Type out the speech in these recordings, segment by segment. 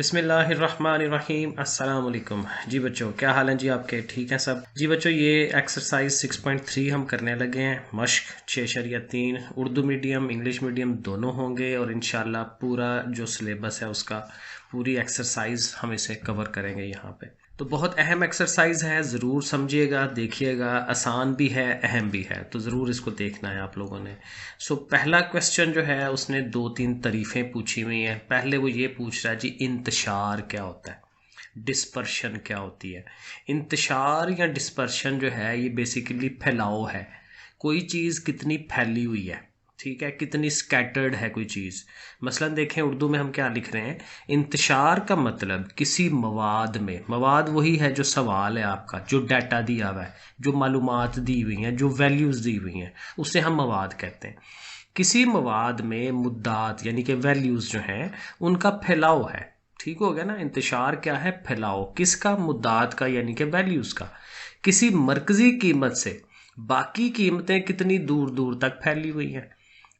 बिस्मिल्लाहिर्रहमानिर्रहीम अस्सलाम वालेकुम। जी बच्चों, क्या हाल है जी आपके? ठीक हैं सब? जी बच्चों, ये एक्सरसाइज 6.3 हम करने लगे हैं। मश्क 6.3 उर्दू मीडियम इंग्लिश मीडियम दोनों होंगे और इंशाल्लाह पूरा जो सिलेबस है उसका पूरी एक्सरसाइज हम इसे कवर करेंगे यहाँ पे। तो बहुत अहम एक्सरसाइज है, ज़रूर समझिएगा, देखिएगा। आसान भी है, अहम भी है, तो ज़रूर इसको देखना है आप लोगों ने। पहला क्वेश्चन जो है उसने 2-3 तारीफ़ें पूछी हुई हैं। पहले वो ये पूछ रहा है जी, इंतशार क्या होता है, डिस्पर्शन क्या होती है। इंतशार या डिस्पर्शन जो है ये बेसिकली फैलाव है। कोई चीज़ कितनी फैली हुई है, ठीक है, कितनी स्कैटर्ड है कोई चीज़। मसलन देखें उर्दू में हम क्या लिख रहे हैं। इंतशार का मतलब किसी मवाद में, मवाद वही है जो सवाल है आपका, जो डाटा दिया हुआ है, जो मालूमात दी हुई हैं, जो वैल्यूज़ दी हुई हैं, उसे हम मवाद कहते हैं। किसी मवाद में मुद्दात यानी कि वैल्यूज़ जो हैं उनका फैलाव है। ठीक हो गया ना। इंतशार क्या है? फैलाव। किसका? मुद्दात का यानी कि वैल्यूज़ का। किसी मरकजी कीमत से बाकी कीमतें कितनी दूर दूर तक फैली हुई हैं,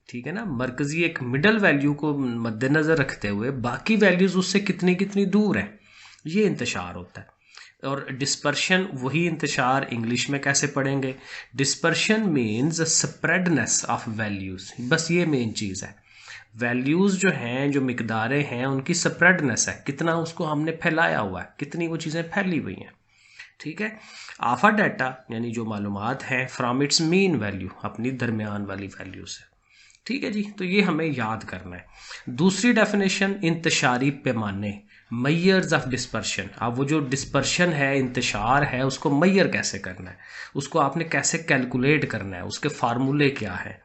ठीक है ना। मरकजी एक मिडल वैल्यू को मद्देनज़र रखते हुए बाकी वैल्यूज़ उससे कितनी कितनी दूर हैं, ये इंतशार होता है। और डिस्पर्शन, वही इंतशार इंग्लिश में कैसे पढ़ेंगे? डिस्पर्शन मीन्स स्प्रेडनेस ऑफ वैल्यूज़, बस ये मेन चीज़ है। वैल्यूज़ जो हैं, जो मिकदारें हैं, उनकी स्प्रेडनेस है, कितना उसको हमने फैलाया हुआ है, कितनी वो चीज़ें फैली हुई हैं, ठीक है। आफा डाटा यानी जो मालूमात हैं फ्रॉम इट्स मीन वैल्यू, अपनी दरमियान वाली वैल्यू से, ठीक है जी। तो ये हमें याद करना है। दूसरी डेफिनेशन, इंतशारी पैमाने, मैयर्स ऑफ डिस्पर्शन। अब वो जो डिस्पर्शन है, इंतशार है, उसको मैयर कैसे करना है, उसको आपने कैसे कैलकुलेट करना है, उसके फार्मूले क्या है।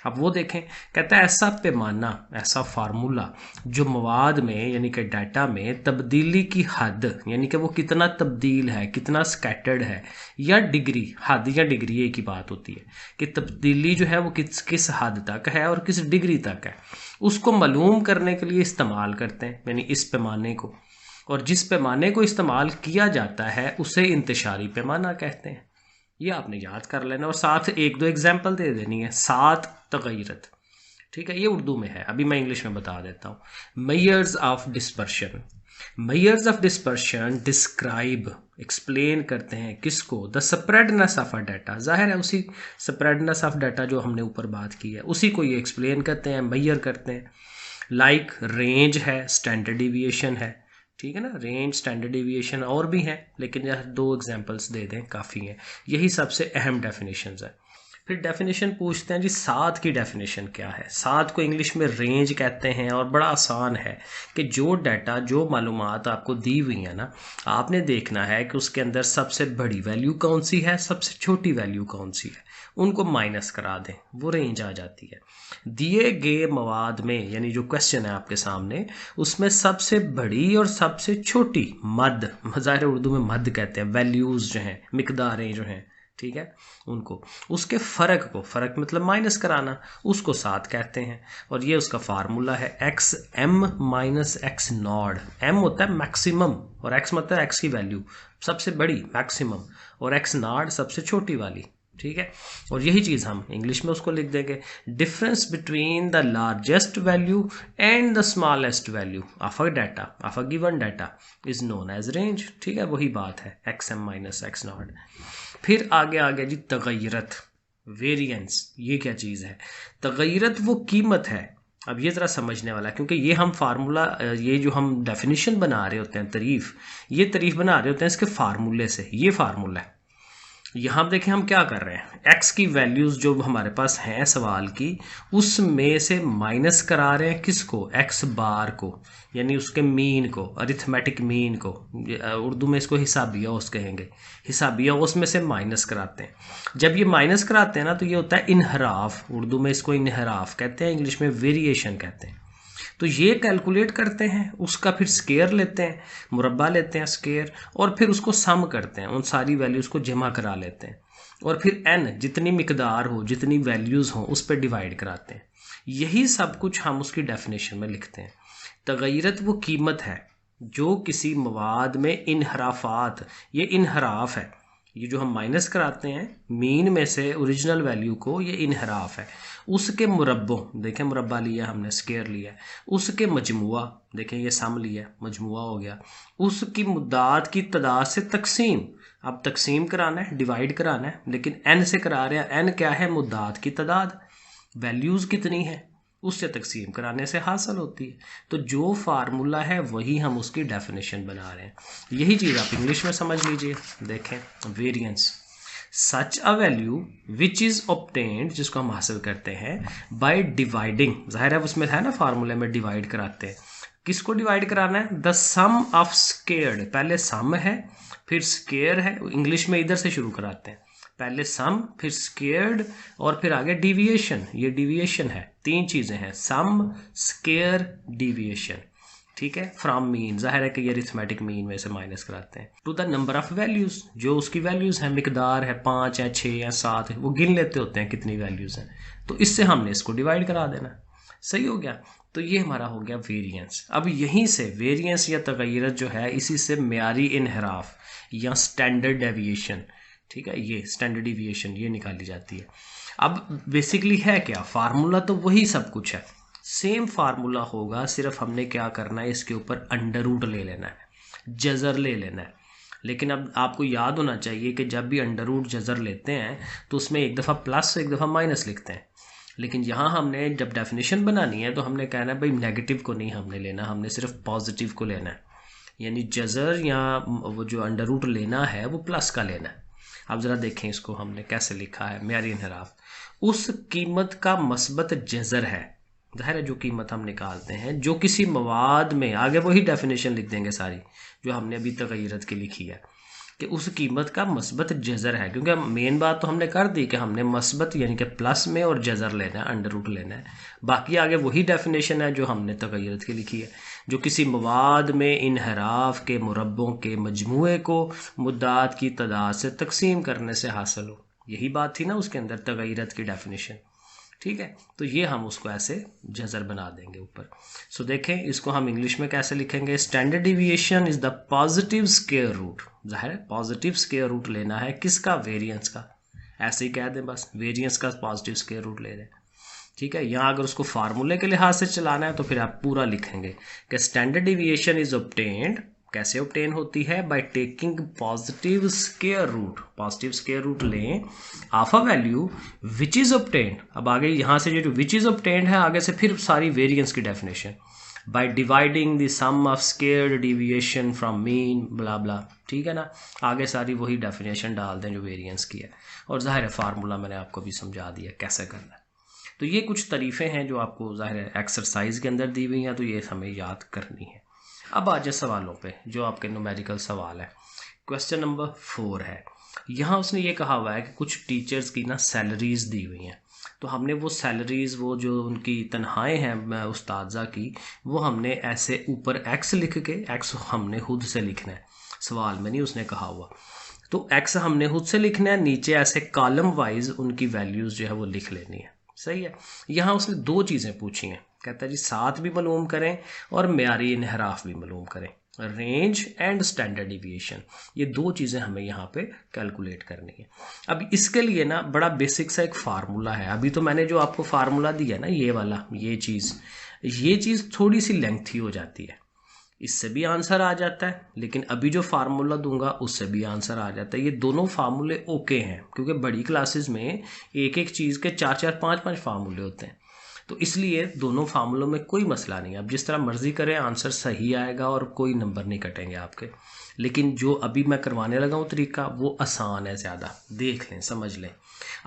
अब वो देखें, कहता है ऐसा पैमाना, ऐसा फार्मूला जो मवाद में यानी कि डाटा में तब्दीली की हद, यानी कि वो कितना तब्दील है, कितना स्कैटर्ड है, या डिग्री, हद या डिग्री एक ही बात होती है कि तब्दीली जो है वो किस किस हद तक है और किस डिग्री तक है, उसको मालूम करने के लिए इस्तेमाल करते हैं, यानी इस पैमाने को। और जिस पैमाने को इस्तेमाल किया जाता है उसे इंतशारी पैमाना कहते हैं। ये आपने याद कर लेना और साथ एक दो एग्जाम्पल दे देनी है। 7 तगयरत, ठीक है, ये उर्दू में है, अभी मैं इंग्लिश में बता देता हूँ। Measures of dispersion, measures of dispersion describe, explain करते हैं किसको? The spreadness of a data. जाहिर है उसी स्प्रेडनेस ऑफ डाटा जो हमने ऊपर बात की है उसी को ये एक्सप्लेन करते हैं, मेयर करते हैं। लाइक रेंज है, स्टैंडर्ड डिविएशन है, ठीक है ना। रेंज, स्टैंडर्ड डिविएशन और भी हैं, लेकिन यह 2 एग्जांपल्स दे दें काफ़ी हैं। यही सबसे अहम डेफिनेशंस है। फिर डेफिनेशन पूछते हैं जी, 7 की डेफिनेशन क्या है। 7 को इंग्लिश में रेंज कहते हैं और बड़ा आसान है कि जो डाटा, जो मालूमात आपको दी हुई है ना, आपने देखना है कि उसके अंदर सबसे बड़ी वैल्यू कौन सी है, सबसे छोटी वैल्यू कौन सी है, उनको माइनस करा दें, वो रेंज आ जाती है। दिए गए मवाद में, यानी जो क्वेश्चन है आपके सामने, उसमें सबसे बड़ी और सबसे छोटी मद, ज़ाहिर उर्दू में मद कहते हैं, वैल्यूज़ जो हैं, मिकदारें जो हैं, ठीक है, उनको, उसके फ़र्क को, फ़र्क मतलब माइनस कराना, उसको 7 कहते हैं। और ये उसका फार्मूला है x m minus x naught. M होता है मैक्सिमम और एक्स मतलब एक्स की वैल्यू सबसे बड़ी, मैक्सिमम, और एक्स नॉड सबसे छोटी वाली, ठीक है। और यही चीज़ हम इंग्लिश में उसको लिख देंगे, difference between the largest value and the smallest value of a data, of a given data is known as range, ठीक है, वही बात है, x m minus x naught. फिर आगे आ गया जी तगयरत, वेरिएंस। ये क्या चीज़ है? तगयरत वो कीमत है। अब ये ज़रा समझने वाला, क्योंकि ये हम फार्मूला, ये जो हम डेफिनेशन बना रहे होते हैं, तारीफ़, ये तारीफ़ बना रहे होते हैं इसके फार्मूले से। ये फार्मूला है। यहाँ देखें हम क्या कर रहे हैं, एक्स की वैल्यूज़ जो हमारे पास हैं सवाल की, उसमें से माइनस करा रहे हैं किसको? एक्स बार को, यानी उसके मीन को, अरिथमेटिक मीन को। उर्दू में इसको हिसाबिया औस कहेंगे। हिसाबिया औस में से माइनस कराते हैं। जब ये माइनस कराते हैं ना तो ये होता है इनहराफ। उर्दू में इसको इनहराफ कहते हैं, इंग्लिश में वेरिएशन कहते हैं। तो ये कैलकुलेट करते हैं, उसका फिर स्केयर लेते हैं, मुरब्बा लेते हैं स्केयर, और फिर उसको सम करते हैं, उन सारी वैल्यूज़ को जमा करा लेते हैं, और फिर एन जितनी मिकदार हो, जितनी वैल्यूज़ हों, उस पर डिवाइड कराते हैं। यही सब कुछ हम उसकी डेफिनेशन में लिखते हैं। तगयरत वो कीमत है जो किसी मवाद में इनहराफात, ये इनहराफ है, ये जो हम माइनस कराते हैं मीन में से ओरिजिनल वैल्यू को, ये इनहराफ है। उसके मुरब्बों, देखें मुरब्बा लिया हमने, स्क्वायर लिया, उसके मजमुआ, देखें ये सम लिया, मजमुआ हो गया, उसकी मुद्दात की तादाद से तकसीम। अब तकसीम कराना है, डिवाइड कराना है, लेकिन एन से करा रहे हैं। एन क्या है? मुद्दात की तादाद, वैल्यूज़ कितनी है उससे तकसीम कराने से हासिल होती है। तो जो फार्मूला है वही हम उसकी डेफिनेशन बना रहे हैं। यही चीज़ आप इंग्लिश में समझ लीजिए। देखें variance, such a value which is obtained, जिसको हम हासिल करते हैं बाय डिवाइडिंग, जाहिर है उसमें है ना फार्मूले में डिवाइड कराते हैं। किसको डिवाइड कराना है? द सम ऑफ स्क्वायर्ड, पहले सम है फिर स्क्वायर है, इंग्लिश में इधर से शुरू कराते हैं, पहले सम फिर स्क्वायर्ड और फिर आगे डिविएशन। ये डिविएशन है, तीन चीज़ें हैं, सम स्क्वायर डिविएशन, ठीक है, फ्रॉम मीन, जाहिर है कि ये अरिथमेटिक मीन में से माइनस कराते हैं, to the number of values, जो उसकी वैल्यूज़ हैं, मिकदार है 5 है 6 है 7 है, वो गिन लेते होते हैं कितनी वैल्यूज़ हैं, तो इससे हमने इसको डिवाइड करा देना। सही हो गया। तो ये हमारा हो गया वेरिएंस। अब यहीं से वेरिएंस या तगय्युरत जो है, इसी से म्यारी इनहराफ या स्टैंडर्ड डेविएशन, ठीक है, ये स्टैंडर्ड डिविएशन ये निकाली जाती है। अब बेसिकली है क्या? फार्मूला तो वही सब कुछ है, सेम फार्मूला होगा, सिर्फ हमने क्या करना है, इसके ऊपर अंडर रूट ले लेना है, जज़र ले लेना है। लेकिन अब आपको याद होना चाहिए कि जब भी अंडर रूट जज़र लेते हैं तो उसमें एक दफ़ा प्लस एक दफ़ा माइनस लिखते हैं, लेकिन यहाँ हमने जब डेफिनेशन बनानी है तो हमने कहना है भाई नेगेटिव को नहीं हमने लेना, हमने सिर्फ पॉजिटिव को लेना है, यानी जज़र या वो जो अंडर रूट लेना है वो प्लस का लेना है। अब ज़रा देखें इसको हमने कैसे लिखा है, म्यारी इनहराफ, उस कीमत का मस्बत जज़र है, जाहिर है जो कीमत हम निकालते हैं, जो किसी मवाद में, आगे वही डेफिनेशन लिख देंगे सारी जो हमने अभी तगय्युरत की लिखी है, कि उस कीमत का मस्बत जज़र है, क्योंकि मेन बात तो हमने कर दी कि हमने मस्बत यानी कि प्लस में और जज़र लेना है, अंडर रूट लेना है, बाकी आगे वही डेफिनेशन है जो हमने तगय्युरत की लिखी है, जो किसी मवाद में इनहराफ के मुरब्बों के मजमूए को मुद्दात की तादाद से तकसीम करने से हासिल हो। यही बात थी ना उसके अंदर तगय्युरत की डेफिनेशन, ठीक है। तो ये हम उसको ऐसे जज़र बना देंगे ऊपर। सो देखें इसको हम इंग्लिश में कैसे लिखेंगे, standard deviation is the positive square root, जाहिर है पॉजिटिव स्क्वायर रूट लेना है किसका? वेरिएंस का, ऐसे ही कह दें बस वेरिएंस का पॉजिटिव स्क्वायर रूट ले रहे हैं, ठीक है। यहाँ अगर उसको फार्मूले के लिहाज से चलाना है तो फिर आप पूरा लिखेंगे कि स्टैंडर्ड डिविएशन इज ऑब्टेन्ड, कैसे ऑब्टेन होती है? By taking positive square root, positive square root लें of a value which is obtained. अब आगे यहाँ से जो विच इज ऑब्टेन्ड है, आगे से फिर सारी वेरिएंस की definition, by dividing the sum of squared deviation from mean blah blah, ठीक है ना। आगे सारी वही डेफिनेशन डाल दें जो वेरिएंस की है, और जाहिर है फार्मूला मैंने आपको भी समझा दिया कैसे करना है। तो ये कुछ तरीफ़े हैं जो आपको जाहिर है एक्सरसाइज के अंदर दी हुई हैं, तो ये हमें याद करनी है। अब आ जाए सवालों पे, जो आपके न्यूमेरिकल सवाल है। क्वेश्चन नंबर 4 है, यहाँ उसने ये कहा हुआ है कि कुछ टीचर्स की ना सैलरीज दी हुई हैं, तो हमने वो सैलरीज, वो जो उनकी तनख्वाहें हैं उस्तादजा की, वो हमने ऐसे ऊपर एक्स लिख के, एक्स हमने खुद से लिखना है, सवाल में नहीं उसने कहा हुआ, तो एक्स हमने खुद से लिखना है, नीचे ऐसे कॉलम वाइज उनकी वैल्यूज़ जो है वो लिख लेनी है। सही है। यहाँ उसने दो चीज़ें पूछी हैं, कहता है जी साथ भी मालूम करें और म्यारी इनहराफ भी मालूम करें, रेंज एंड स्टैंडर्ड डिविएशन, ये दो चीज़ें हमें यहाँ पे कैलकुलेट करनी है। अब इसके लिए ना बड़ा बेसिक सा एक फार्मूला है, अभी तो मैंने जो आपको फार्मूला दिया ना ये वाला, ये चीज़ थोड़ी सी लेंथी हो जाती है, इससे भी आंसर आ जाता है, लेकिन अभी जो फार्मूला दूंगा उससे भी आंसर आ जाता है। ये दोनों फार्मूले ओके हैं, क्योंकि बड़ी क्लासेस में एक एक चीज़ के 4-4 5-5 फार्मूले होते हैं, तो इसलिए दोनों फार्मूलों में कोई मसला नहीं है। अब जिस तरह मर्जी करें आंसर सही आएगा और कोई नंबर नहीं कटेंगे आपके, लेकिन जो अभी मैं करवाने लगा हूँ तरीका वो आसान है ज़्यादा, देख लें समझ लें।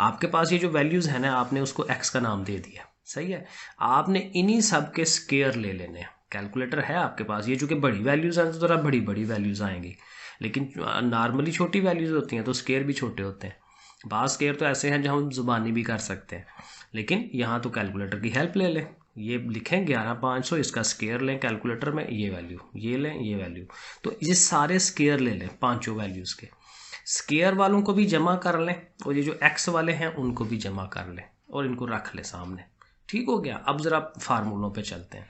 आपके पास ये जो वैल्यूज़ है ना, आपने उसको एक्स का नाम दे दिया, सही है। आपने इन्हीं सब के स्क्वायर ले लेने हैं, कैलकुलेटर है आपके पास, ये चूँकि बड़ी वैल्यूज़ हैं तो ज़रा बड़ी बड़ी वैल्यूज़ आएंगी, लेकिन नॉर्मली छोटी वैल्यूज़ होती हैं तो स्क्वायर भी छोटे होते हैं। बाज़ स्क्वायर तो ऐसे हैं जो हम ज़ुबानी भी कर सकते हैं, लेकिन यहाँ तो कैलकुलेटर की हेल्प ले लें, ये लिखें 11500, इसका स्क्वायर लें कैलकुलेटर में, ये वैल्यू ये लें, ये वैल्यू, तो ये सारे स्क्वायर ले लें पांचों वैल्यूज़ के, स्क्वायर वालों को भी जमा कर लें और ये जो एक्स वाले हैं उनको भी जमा कर लें और इनको रख लें सामने, ठीक हो गया। अब ज़रा फार्मूलों पे चलते हैं।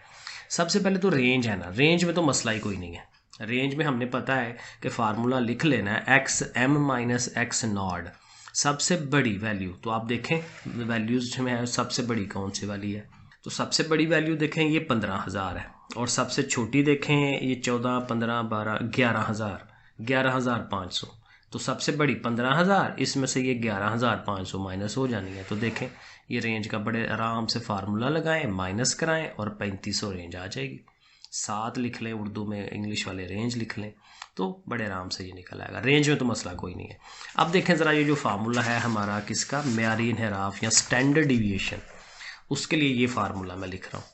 सबसे पहले तो रेंज है ना, रेंज में तो मसला ही कोई नहीं है, रेंज में हमने पता है कि फार्मूला लिख लेना है x m minus x naught, सबसे बड़ी वैल्यू। तो आप देखें वैल्यूज में है सबसे बड़ी कौन सी वाली है, तो सबसे बड़ी वैल्यू देखें ये 15,000 है, और सबसे छोटी देखें ये 14, 15, 12, 11,000, 11,500। तो सबसे बड़ी 15,000, इसमें से ये 11,500 माइनस हो जानी है। तो देखें ये रेंज का बड़े आराम से फार्मूला लगाएं, माइनस कराएं और 3500 रेंज आ जाएगी। 7 लिख लें उर्दू में, इंग्लिश वाले रेंज लिख लें, तो बड़े आराम से ये निकल आएगा। रेंज में तो मसला कोई नहीं है। अब देखें ज़रा ये जो फार्मूला है हमारा किसका, मेयारी इन्हिराफ या स्टैंडर्ड डिविएशन, उसके लिए ये फार्मूला मैं लिख रहा हूँ,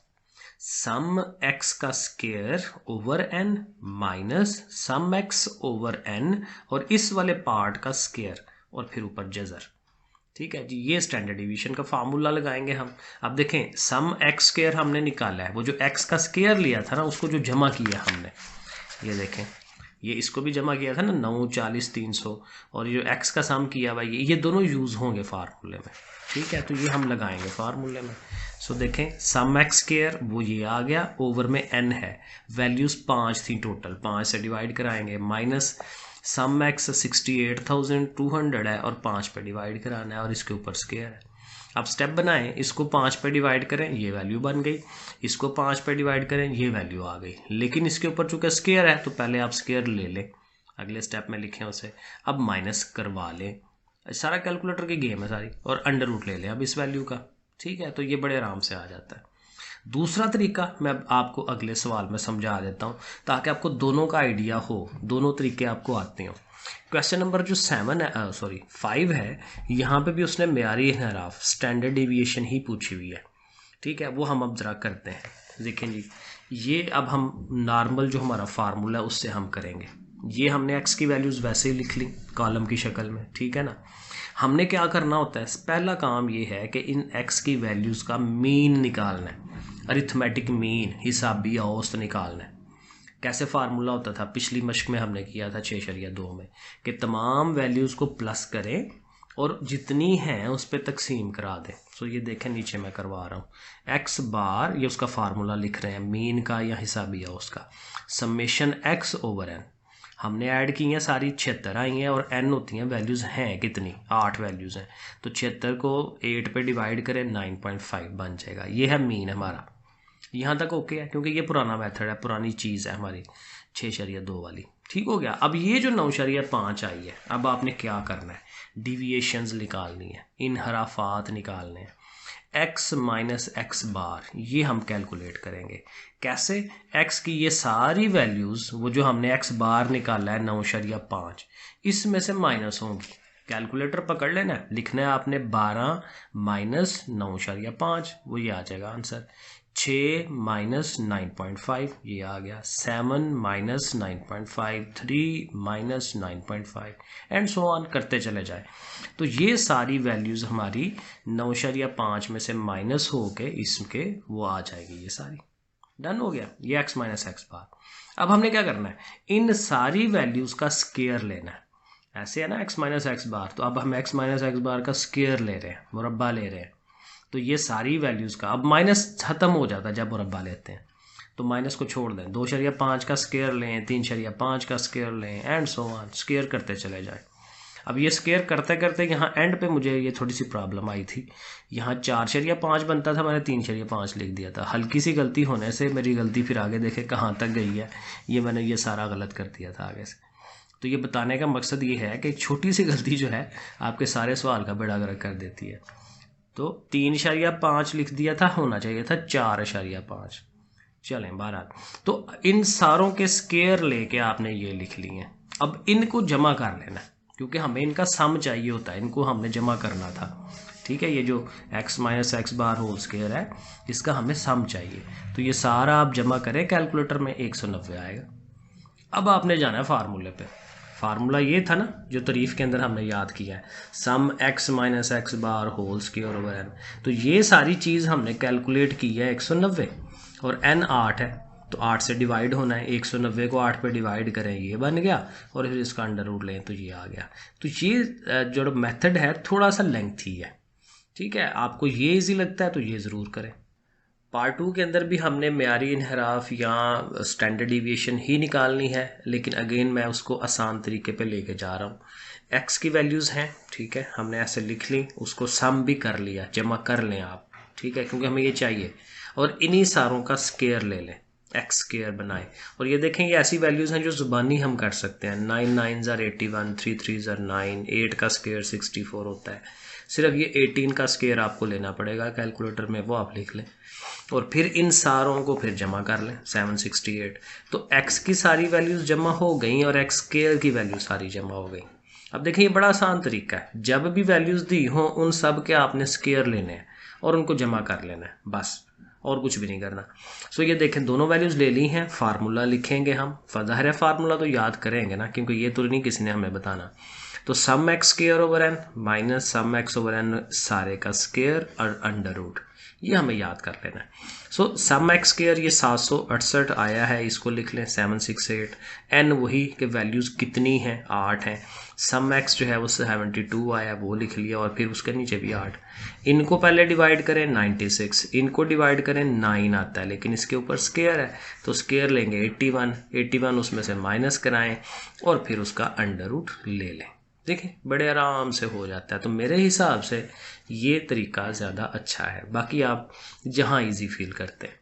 सम एक्स का square over n minus sum x over n और इस वाले पार्ट का स्क्वायर और फिर ऊपर जजर। ठीक है जी, ये स्टैंडर्ड डिवीजन का फार्मूला लगाएंगे हम। अब देखें सम एक्स स्क्वायर हमने निकाला है, वो जो एक्स का स्क्वायर लिया था ना उसको जो जमा किया हमने, ये देखें ये इसको भी जमा किया था ना 9, 40, 300, और ये जो एक्स का सम किया हुआ ये दोनों यूज़ होंगे फार्मूले में। ठीक है, तो ये हम लगाएंगे फार्मूले में। सो देखें सम एक्स स्क्वायर वो ये आ गया, ओवर में एन है, वैल्यूज़ 5 थी टोटल, 5 से डिवाइड कराएंगे, माइनस सम एक्स 68,200 है और 5 पे डिवाइड कराना है और इसके ऊपर स्क्वायर है। अब स्टेप बनाएं, इसको 5 पे डिवाइड करें, ये वैल्यू बन गई, इसको 5 पे डिवाइड करें, ये वैल्यू आ गई, लेकिन इसके ऊपर चूंकि स्क्वायर है तो पहले आप स्क्वायर ले लें, अगले स्टेप में लिखें उसे, अब माइनस करवा लें, सारा कैलकुलेटर की गेम है सारी, और अंडर रूट ले लें अब इस वैल्यू का। ठीक है, तो ये बड़े आराम से आ जाता है। दूसरा तरीका मैं आपको अगले सवाल में समझा देता हूँ ताकि आपको दोनों का आइडिया हो, दोनों तरीके आपको आते हो। क्वेश्चन नंबर जो 5 है, यहाँ पे भी उसने मेयारी इन्हिराफ स्टैंडर्ड डिविएशन ही पूछी हुई है। ठीक है, वो हम अब ज़रा करते हैं। देखें जी, ये अब हम नॉर्मल जो हमारा फार्मूला है उससे हम करेंगे। ये हमने एक्स की वैल्यूज़ वैसे ही लिख ली कॉलम की शक्ल में, ठीक है ना। हमने क्या करना होता है, पहला काम ये है कि इन एक्स की वैल्यूज़ का मीन निकालना है, अरिथमेटिक मीन, हिसाबी औसत निकालना है। कैसे फार्मूला होता था, पिछली मश्क में हमने किया था 6.2 में, कि तमाम वैल्यूज़ को प्लस करें और जितनी हैं उस पर तकसीम करा दें। सो ये देखें नीचे मैं करवा रहा हूँ, एक्स बार ये उसका फार्मूला लिख रहे हैं मीन का या हिसाबी औसत का, समेशन एक्स ओवर एन, हमने ऐड की हैं सारी 76 आई हैं और एन होती हैं वैल्यूज़ हैं कितनी, 8 वैल्यूज़ हैं, तो 76 को 8 पे डिवाइड करें 9.5 बन जाएगा। ये है मीन हमारा, यहाँ तक ओके है क्योंकि ये पुराना मेथड है, पुरानी चीज़ है हमारी 6.2 वाली। ठीक हो गया। अब ये जो 9.5 आई है, अब आपने क्या करना है, डिविएशंस निकालनी है, इन्हराफात निकालने हैं। एक्स माइनस एक्स बार ये हम कैलकुलेट करेंगे। कैसे, एक्स की ये सारी वैल्यूज़ वो जो हमने एक्स बार निकाला है 9.5, इसमें से माइनस होंगी। कैलकुलेटर पकड़ लेना, लिखना है आपने 12 माइनस 9.5, वो ये आ जाएगा आंसर। 6 माइनस 9.5 ये आ गया, 7 minus 9.5, 3 minus 9.5 and so on करते चले जाए। तो ये सारी वैल्यूज़ हमारी 9.5 में से माइनस हो के इसके वो आ जाएगी, ये सारी डन हो गया। ये एक्स माइनस एक्स बार। अब हमने क्या करना है, इन सारी वैल्यूज़ का स्क्वायर लेना है। ऐसे है ना एक्स माइनस एक्स बार, तो अब हम एक्स माइनस एक्स बार का स्क्वायर ले रहे हैं, मुरब्बा ले रहे हैं। तो ये सारी वैल्यूज़ का अब माइनस ख़त्म हो जाता है जब मुरब्बा लेते हैं, तो माइनस को छोड़ दें, 2.5 का स्क्वायर लें, 3.5 का स्क्वायर लें एंड सो ऑन, स्क्वायर करते चले जाएं। अब ये स्क्वायर करते करते यहाँ एंड पे मुझे ये थोड़ी सी प्रॉब्लम आई थी, यहाँ 4.5 बनता था, मैंने 3.5 लिख दिया था। हल्की सी गलती होने से मेरी गलती फिर आगे देखे कहाँ तक गई है, ये मैंने ये सारा गलत कर दिया था आगे से। तो ये बताने का मकसद ये है कि छोटी सी गलती जो है आपके सारे सवाल का बेड़ा गर्क कर देती है। तो 3.5 लिख दिया था, होना चाहिए था 4.5। चलें बहरहाल, तो इन सारों के स्क्वायर लेके आपने ये लिख लिए। अब इनको जमा कर लेना क्योंकि हमें इनका सम चाहिए होता है, इनको हमने जमा करना था। ठीक है, ये जो x minus x bar whole square है इसका हमें सम चाहिए, तो ये सारा आप जमा करें कैलकुलेटर में, 190 आएगा। अब आपने जाना है फार्मूले पे। फार्मूला ये था ना जो तारीफ के अंदर हमने याद किया है, sum x minus x bar whole square over n. तो ये सारी चीज़ हमने कैलकुलेट की है 190, और एन 8 है तो 8 से डिवाइड होना है, 190 को 8 पे डिवाइड करें ये बन गया, और फिर इसका अंडर रूट लें तो ये आ गया। तो ये जो मेथड है थोड़ा सा लेंथी है। ठीक है, आपको ये इजी लगता है तो ये ज़रूर करें। पार्ट 2 के अंदर भी हमने म्यारी इनहराफ या स्टैंडर्ड डिविएशन ही निकालनी है, लेकिन अगेन मैं उसको आसान तरीके पे लेके जा रहा हूँ। एक्स की वैल्यूज़ हैं, ठीक है, हमने ऐसे लिख ली, उसको सम भी कर लिया, जमा कर लें आप, ठीक है, क्योंकि हमें ये चाहिए। और इन्हीं सारों का स्केयर ले लें, एक्स स्केयर बनाए। और ये देखें, ये ऐसी वैल्यूज़ हैं जो ज़ुबानी हम कर सकते हैं। 9 9 ज़र 81, 3 3 ज़र 9, 8 का स्केयर 64 होता है। सिर्फ ये 18 का स्केयर आपको लेना पड़ेगा कैलकुलेटर में, वो आप लिख लें और फिर इन सारों को फिर जमा कर लें, 768। तो x की सारी वैल्यूज़ जमा हो गई और x स्केयर की वैल्यू सारी जमा हो गई। अब देखिए, ये बड़ा आसान तरीका है, जब भी वैल्यूज़ दी हों उन सब के आपने स्केयर लेने हैं और उनको जमा कर लेना है, बस, और कुछ भी नहीं करना। सो ये देखें, दोनों वैल्यूज़ ले ली हैं, फार्मूला लिखेंगे हम। ज़ाहिर है फार्मूला तो याद करेंगे ना, क्योंकि ये तो नहीं किसी ने हमें बताना। तो sum x square over n minus sum x over n सारे का स्केयर और अंडर रूट, ये हमें याद कर लेना है। सो सम एक्स स्केयर ये 768 आया है, इसको लिख लें 768। एन वही कि वैल्यूज़ कितनी हैं, 8 हैं। सम एक्स जो है वो 72 आया, वो लिख लिया, और फिर उसके नीचे भी 8। इनको पहले डिवाइड करें 96, इनको डिवाइड करें 9 आता है, लेकिन इसके ऊपर स्केयर है तो स्केयर लेंगे 81, उसमें से माइनस कराएं और फिर उसका अंडर रूट ले लें। देखिए, बड़े आराम से हो जाता है। तो मेरे हिसाब से ये तरीका ज़्यादा अच्छा है, बाकी आप जहाँ इजी फील करते हैं।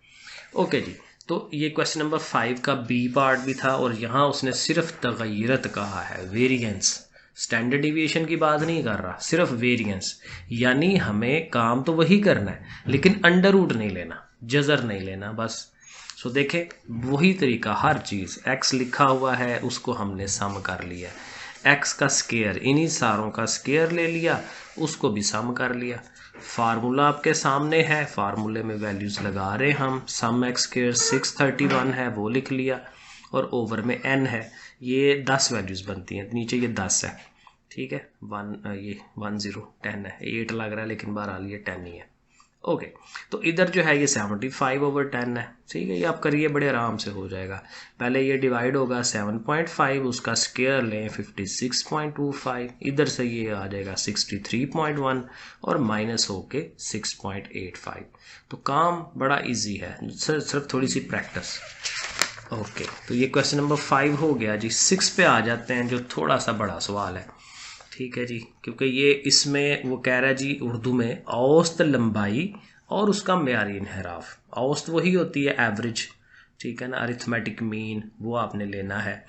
ओके जी, तो ये क्वेश्चन नंबर 5 का बी पार्ट भी था, और यहाँ उसने सिर्फ तगयरत कहा है, वेरिएंस। स्टैंडर्ड डिविएशन की बात नहीं कर रहा, सिर्फ वेरिएंस। यानी हमें काम तो वही करना है, लेकिन अंडर रूट नहीं लेना, जज़र नहीं लेना, बस। सो देखें, वही तरीका, हर चीज़ एक्स लिखा हुआ है उसको हमने सम कर लिया, एक्स का स्केयर, इन्हीं सारों का स्केयर ले लिया, उसको भी सम कर लिया। फार्मूला आपके सामने है, फार्मूले में वैल्यूज़ लगा रहे हम। सम एक्स स्केयर 631 है, वो लिख लिया, और ओवर में n है, ये 10 वैल्यूज़ बनती हैं, नीचे ये 10 है, ठीक है। 10 है, 8 लग रहा है लेकिन बहरहाल ये 10 ही है। ओके, तो इधर जो है ये 75/10 है, ठीक है। ये आप करिए, बड़े आराम से हो जाएगा। पहले ये डिवाइड होगा 7.5, उसका स्केयर लें 56.25, इधर से ये आ जाएगा 63.1 और माइनस होके 6.85। तो काम बड़ा इजी है, सिर्फ थोड़ी सी प्रैक्टिस। ओके, तो ये क्वेश्चन नंबर 5 हो गया जी। 6 पे आ जाते हैं, जो थोड़ा सा बड़ा सवाल है, ठीक है जी, क्योंकि ये इसमें वो कह रहा है जी उर्दू में औसत लंबाई और उसका म्यारी इनहराफ। औसत वही होती है एवरेज, ठीक है ना, अरिथमेटिक मीन वो आपने लेना है,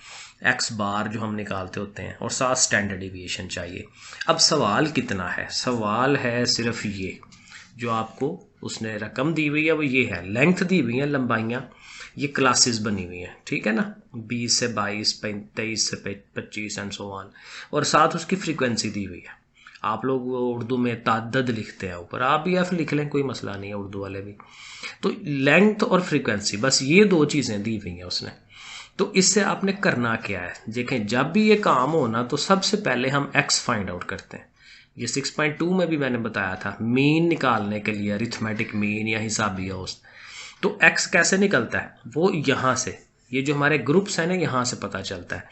एक्स बार जो हम निकालते होते हैं, और साथ स्टैंडर्ड डिविएशन चाहिए। अब सवाल कितना है, सवाल है सिर्फ ये, जो आपको उसने रकम दी हुई है वो ये है, लेंथ दी हुई है, लंबाइयाँ, ये क्लासेस बनी हुई हैं, ठीक है ना, 20 से 22, 23 से 25 एंड सो ऑन, और साथ उसकी फ्रीक्वेंसी दी हुई है। आप लोग उर्दू में तादद लिखते हैं ऊपर, आप भी एफ लिख लें, कोई मसला नहीं है, उर्दू वाले भी। तो लेंथ और फ्रीक्वेंसी, बस ये दो चीज़ें दी हुई हैं उसने। तो इससे आपने करना क्या है, देखें, जब भी ये काम हो ना, तो सबसे पहले हम एक्स फाइंड आउट करते हैं। ये 6.2 में भी मैंने बताया था, मीन निकालने के लिए, अरिथमेटिक मीन या हिसाबी औसत। तो x कैसे निकलता है, वो यहाँ से, ये जो हमारे ग्रुप्स हैं ना, यहाँ से पता चलता है।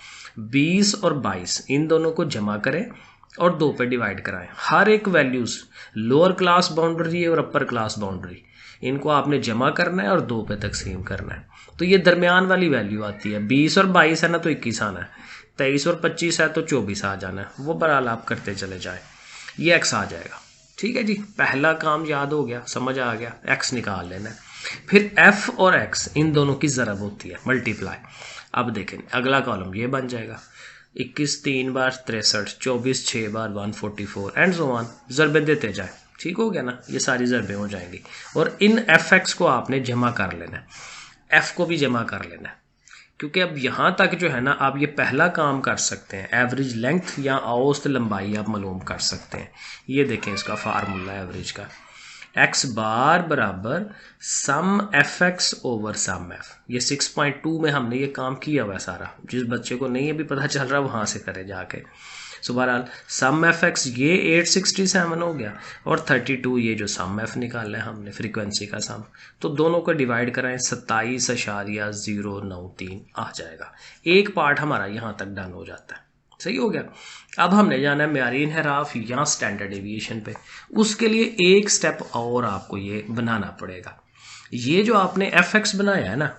20 और 22 इन दोनों को जमा करें और 2 पे डिवाइड कराएं। हर एक वैल्यूज़ लोअर क्लास बाउंड्री और अपर क्लास बाउंड्री, इनको आपने जमा करना है और 2 पे तकसीम करना है। तो ये दरमियान वाली वैल्यू आती है। 20 और 22 है ना, तो 21 आना है। 23 और 25 है तो 24 आ जाना है। वो बहरहाल आप करते चले जाए, ये x आ जाएगा। ठीक है जी, पहला काम याद हो गया, समझ आ गया, x निकाल लेना है। फिर f और x इन दोनों की ज़रब होती है, मल्टीप्लाई। अब देखें, अगला कॉलम ये बन जाएगा, 21 3 बार 63, 24 6 बार 144 एंड सो ऑन, ज़रबे देते जाए। ठीक हो गया ना, ये सारी ज़रबें हो जाएंगी। और इन fx को आपने जमा कर लेना है, f को भी जमा कर लेना है, क्योंकि अब यहाँ तक जो है ना, आप ये पहला काम कर सकते हैं, एवरेज लेंथ या औसत लंबाई आप मालूम कर सकते हैं। ये देखें, इसका फार्मूला एवरेज का, x बार बराबर sum f x over sum f. ये 6.2 में हमने ये काम किया हुआ है सारा, जिस बच्चे को नहीं अभी पता चल रहा वहाँ से करे जाके। सो बहरहाल सम एफ एक्स ये 867 हो गया, और 32 ये जो सम एफ निकाला है हमने, फ्रीक्वेंसी का सम, तो दोनों को डिवाइड कराएं, 27.093 आ जाएगा। एक पार्ट हमारा यहाँ तक डन हो जाता है। सही हो गया। अब हमने जाना है म्यारी इनहराफ या स्टैंडर्ड डेविएशन पे। उसके लिए एक स्टेप और आपको ये बनाना पड़ेगा। ये जो आपने एफ एक्स बनाया है ना,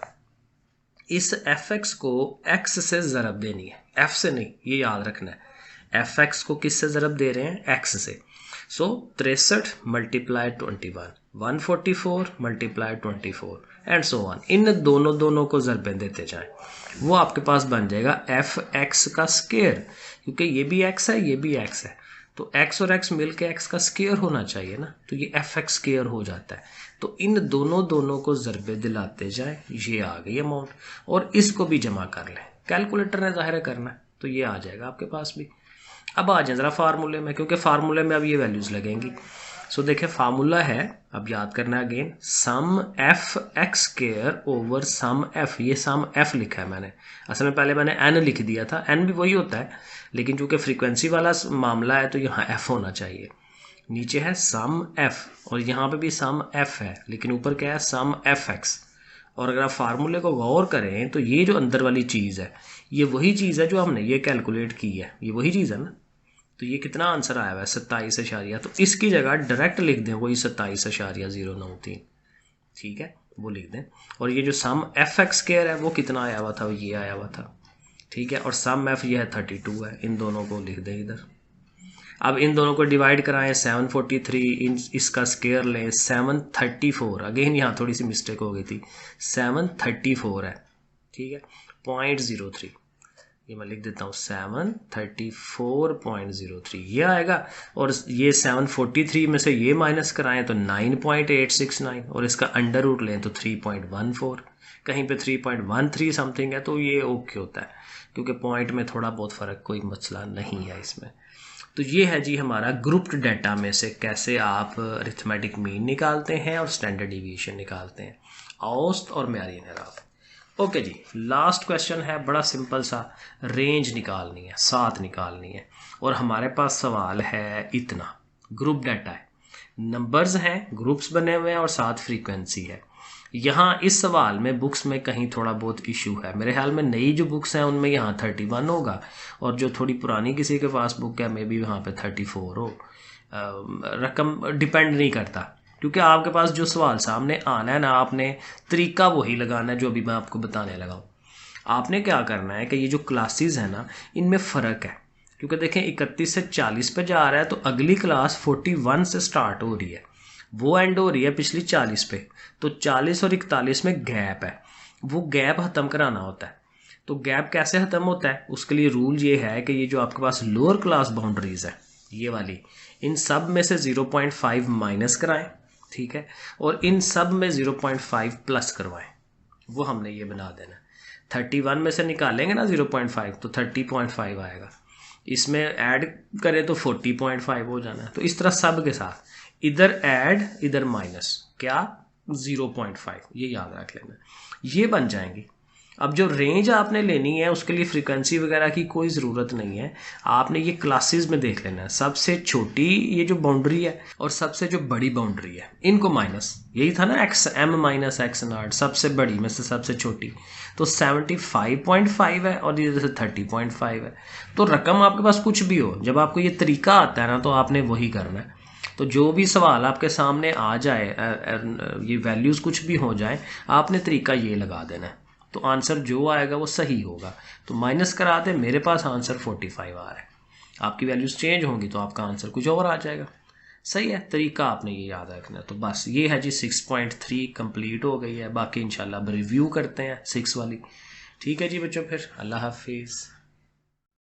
इस एफ एक्स को एक्स से ज़रब देनी है, एफ से नहीं, ये याद रखना है। एफ एक्स को किससे ज़रब दे रहे हैं? एक्स से। So 63 multiply 21, 144 multiply 24 and so on. इन दोनों को ज़रबें देते जाएं, वो आपके पास बन जाएगा एफ एक्स का स्केयर, क्योंकि ये भी एक्स है, ये भी एक्स है, तो एक्स और एक्स मिल के एक्स का स्केयर होना चाहिए ना, तो ये एफ एक्स स्केयर हो जाता है। तो इन दोनों को ज़रबे दिलाते जाए, ये आ गई अमाउंट, और इसको भी जमा कर लें। कैलकुलेटर ने ज़ाहिर करना है, तो ये आ जाएगा आपके पास भी। अब आ जाए ज़रा फार्मूले में, क्योंकि फार्मूले में अब ये वैल्यूज़ लगेंगी। सो देखिए फार्मूला है, अब याद करना है again, sum f x square over sum f. ये सम एफ लिखा है मैंने, असल में पहले मैंने एन लिख दिया था, एन भी वही होता है, लेकिन चूंकि फ्रीक्वेंसी वाला मामला है तो यहाँ एफ होना चाहिए। नीचे है सम एफ, और यहाँ पे भी सम एफ है, लेकिन ऊपर क्या है? सम एफ एक्स। और अगर आप फार्मूले को गौर करें तो ये जो अंदर वाली चीज़ है, ये वही चीज़ है जो हमने ये कैलकुलेट की है, ये वही चीज़ है ना। तो ये कितना आंसर आया हुआ है? 27 तो इसकी जगह डायरेक्ट लिख दें वही 27.093, ठीक है, वो लिख दें। और ये जो सम एफ एक्स स्क्वायर है वो कितना आया हुआ था? ये आया हुआ था, ठीक है। और सम एफ ये है 32 है, इन दोनों को लिख दें इधर। अब इन दोनों को डिवाइड कराएं, 743, इसका स्केयर लें 734, अगेन यहाँ थोड़ी सी मिस्टेक हो गई थी, 734 है, ठीक है, 0.03, ये मैं लिख देता हूँ 734.03 ये आएगा। और ये 743 में से ये माइनस कराएं तो 9.869, और इसका अंडर रूट लें तो 3.14, कहीं पे 3.13 समथिंग है, तो ये ओके होता है, क्योंकि पॉइंट में थोड़ा बहुत फ़र्क, कोई मसला नहीं है इसमें। तो ये है जी हमारा ग्रुप्ड डाटा में से कैसे आप अरिथमेटिक मीन निकालते हैं और स्टैंडर्ड डिवीएशन निकालते हैं, औसत और म्यारी इनराब। ओके जी, लास्ट क्वेश्चन है, बड़ा सिंपल सा, रेंज निकालनी है, 7 निकालनी है, और हमारे पास सवाल है इतना, ग्रुप डाटा है, नंबर्स हैं, ग्रुप्स बने हुए हैं और 7 फ्रीक्वेंसी है। यहाँ इस सवाल में बुक्स में कहीं थोड़ा बहुत इशू है, मेरे ख्याल में नई जो बुक्स हैं उनमें यहाँ 31 होगा, और जो थोड़ी पुरानी किसी के पास बुक है मे बी वहाँ पे 34 हो। रकम डिपेंड नहीं करता, क्योंकि आपके पास जो सवाल सामने आना है ना, आपने तरीका वही लगाना है जो अभी मैं आपको बताने लगा हूँ। आपने क्या करना है कि ये जो क्लासेस है ना, इनमें फ़र्क है, क्योंकि देखें 31 से 40 पे जा रहा है, तो अगली क्लास 41 से स्टार्ट हो रही है, वो एंड हो रही है पिछली 40 पे, तो 40 और 41 में गैप है, वो गैप ख़त्म कराना होता है। तो गैप कैसे ख़त्म होता है? उसके लिए रूल ये है कि ये जो आपके पास लोअर क्लास बाउंड्रीज़ है ये वाली, इन सब में से 0.5 माइनस कराएं, ठीक है, और इन सब में 0.5 प्लस करवाएं, वो हमने ये बना देना। 31 में से निकालेंगे ना 0.5 तो 30.5 आएगा, इसमें ऐड करें तो 40.5 हो जाना है। तो इस तरह सब के साथ, इधर ऐड इधर माइनस, क्या 0.5, ये याद रख लेना, ये बन जाएंगी। अब जो रेंज आपने लेनी है उसके लिए फ्रीक्वेंसी वगैरह की कोई ज़रूरत नहीं है, आपने ये क्लासेस में देख लेना है, सबसे छोटी ये जो बाउंड्री है और सबसे जो बड़ी बाउंड्री है, इनको माइनस, यही था ना x m minus x naught, सबसे बड़ी में से सबसे छोटी, तो 75.5 है और ये जैसे 30.5 है। तो रकम आपके पास कुछ भी हो, जब आपको ये तरीका आता है ना तो आपने वही करना है। तो जो भी सवाल आपके सामने आ जाए, ये वैल्यूज़ कुछ भी हो जाए, आपने तरीका ये लगा देना है, तो आंसर जो आएगा वो सही होगा। तो माइनस करा दे, मेरे पास आंसर 45 आ रहा है, आपकी वैल्यूज़ चेंज होंगी तो आपका आंसर कुछ और आ जाएगा। सही है, तरीका आपने ये याद रखना है। तो बस ये है जी 6.3 कंप्लीट हो गई है, बाकी इंशाल्लाह अब रिव्यू करते हैं 6 वाली। ठीक है जी बच्चों, फिर अल्लाह हाफिज़।